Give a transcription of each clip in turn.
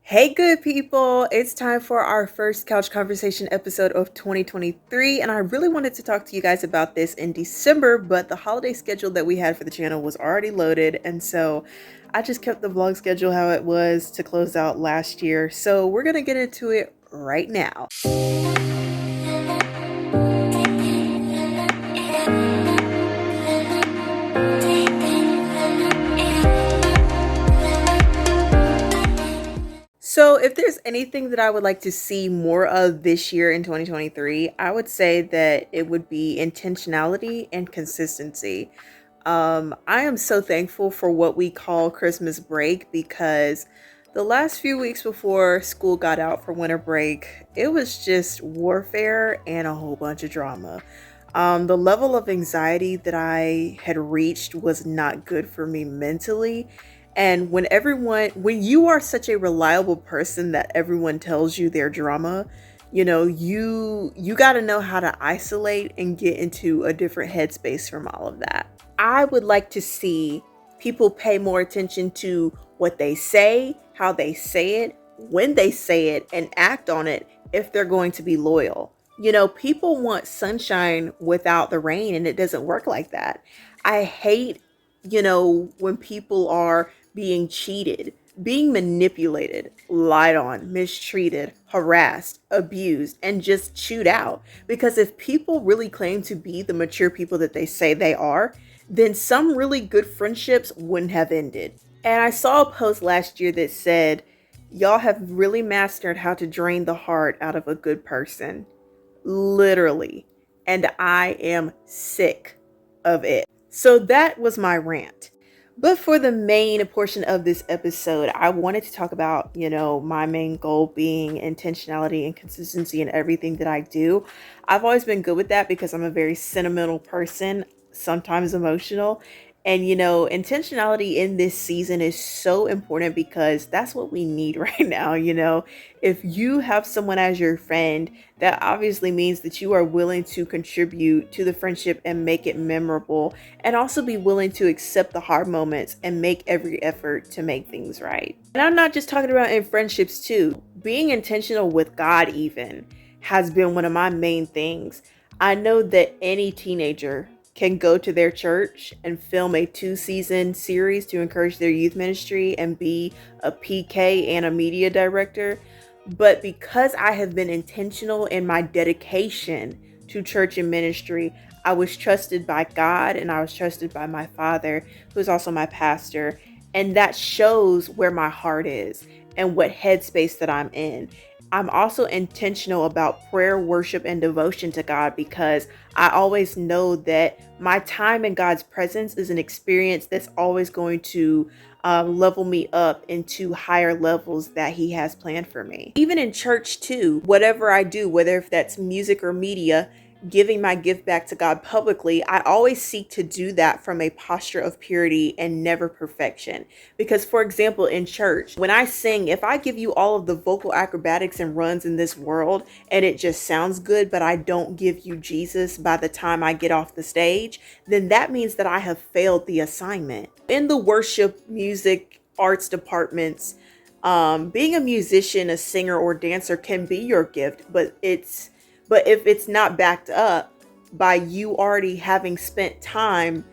Hey, good people. It's time for our first couch conversation episode of 2023. And I really wanted to talk to you guys about this in December, but the holiday schedule that we had for the channel was already loaded. And so I just kept the vlog schedule how it was to close out last year. So we're going to get into it right now. So, if there's anything that I would like to see more of this year in 2023, I would say that it would be intentionality and consistency. I am so thankful for what we call Christmas break because the last few weeks before school got out for winter break, it was just warfare and a whole bunch of drama. The level of anxiety that I had reached was not good for me mentally. And when you are such a reliable person that everyone tells you their drama, you got to know how to isolate and get into a different headspace from all of that. I would like to see people pay more attention to what they say, how they say it, when they say it, and act on it if they're going to be loyal. People want sunshine without the rain, and it doesn't work like that. I hate, when people are being cheated, being manipulated, lied on, mistreated, harassed, abused, and just chewed out. Because if people really claim to be the mature people that they say they are, then some really good friendships wouldn't have ended. And I saw a post last year that said, y'all have really mastered how to drain the heart out of a good person. Literally. And I am sick of it. So that was my rant. But for the main portion of this episode, I wanted to talk about, my main goal being intentionality and consistency in everything that I do. I've always been good with that because I'm a very sentimental person, sometimes emotional. And, intentionality in this season is so important because that's what we need right now. If you have someone as your friend, that obviously means that you are willing to contribute to the friendship and make it memorable, and also be willing to accept the hard moments and make every effort to make things right. And I'm not just talking about in friendships too. Being intentional with God even has been one of my main things. I know that any teenager can go to their church and film a 2-season series to encourage their youth ministry and be a PK and a media director. But because I have been intentional in my dedication to church and ministry, I was trusted by God and I was trusted by my father, who is also my pastor. And that shows where my heart is and what headspace that I'm in. I'm also intentional about prayer, worship, and devotion to God because I always know that my time in God's presence is an experience that's always going to level me up into higher levels that He has planned for me. Even in church, too, whatever I do, whether if that's music or media, giving my gift back to God publicly, I always seek to do that from a posture of purity and never perfection. Because, for example, in church, when I sing, if I give you all of the vocal acrobatics and runs in this world and it just sounds good, but I don't give you Jesus by the time I get off the stage, then that means that I have failed the assignment. In the worship, music, arts departments, being a musician, a singer, or dancer can be your gift, but if it's not backed up by you already having spent time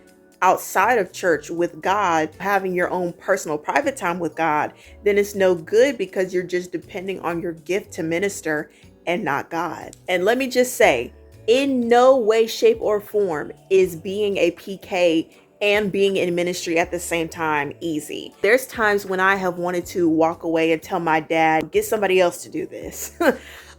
outside of church with God, having your own personal private time with God, then it's no good because you're just depending on your gift to minister and not God. And let me just say, in no way, shape, or form is being a PK and being in ministry at the same time easy. There's times when I have wanted to walk away and tell my dad, get somebody else to do this.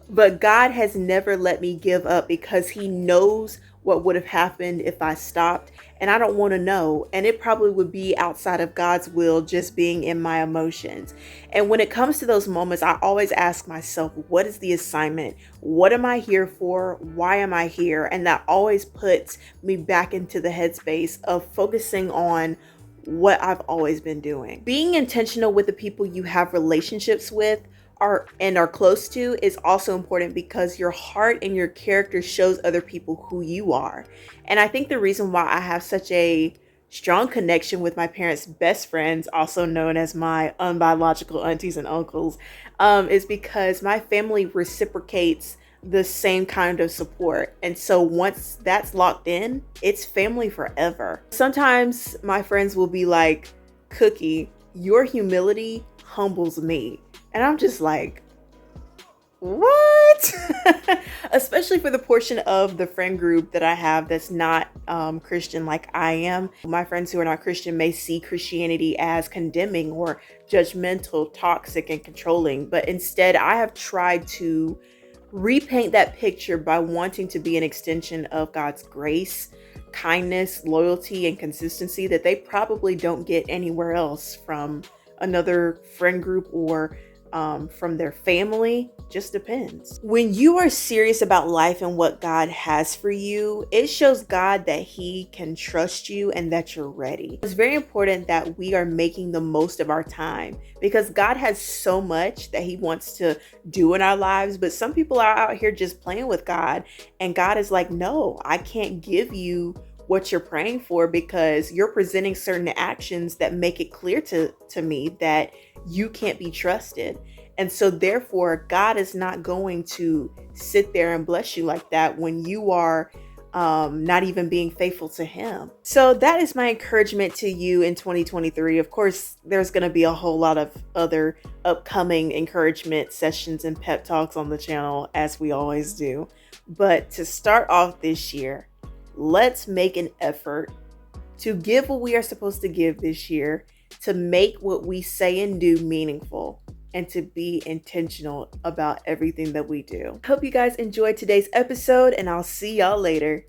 But God has never let me give up because He knows what would have happened if I stopped. And I don't want to know. And it probably would be outside of God's will, just being in my emotions. And when it comes to those moments, I always ask myself, what is the assignment? What am I here for? Why am I here? And that always puts me back into the headspace of focusing on what I've always been doing. Being intentional with the people you have relationships with are close to is also important because your heart and your character shows other people who you are. And I think the reason why I have such a strong connection with my parents' best friends, also known as my unbiological aunties and uncles, is because my family reciprocates the same kind of support. And so once that's locked in, it's family forever. Sometimes my friends will be like, Cookie, your humility humbles me. And I'm just like, what? Especially for the portion of the friend group that I have that's not Christian like I am. My friends who are not Christian may see Christianity as condemning or judgmental, toxic, and controlling. But instead, I have tried to repaint that picture by wanting to be an extension of God's grace, kindness, loyalty, and consistency that they probably don't get anywhere else from another friend group or from their family. Just depends. When you are serious about life and what God has for you, it shows God that He can trust you and that you're ready. It's very important that we are making the most of our time because God has so much that He wants to do in our lives, but some people are out here just playing with God, and God is like, no, I can't give you what you're praying for because you're presenting certain actions that make it clear to me that you can't be trusted. And so therefore, God is not going to sit there and bless you like that when you are not even being faithful to Him. So that is my encouragement to you in 2023. Of course, there's going to be a whole lot of other upcoming encouragement sessions and pep talks on the channel, as we always do. But to start off this year, let's make an effort to give what we are supposed to give this year, to make what we say and do meaningful, and to be intentional about everything that we do. Hope you guys enjoyed today's episode, and I'll see y'all later.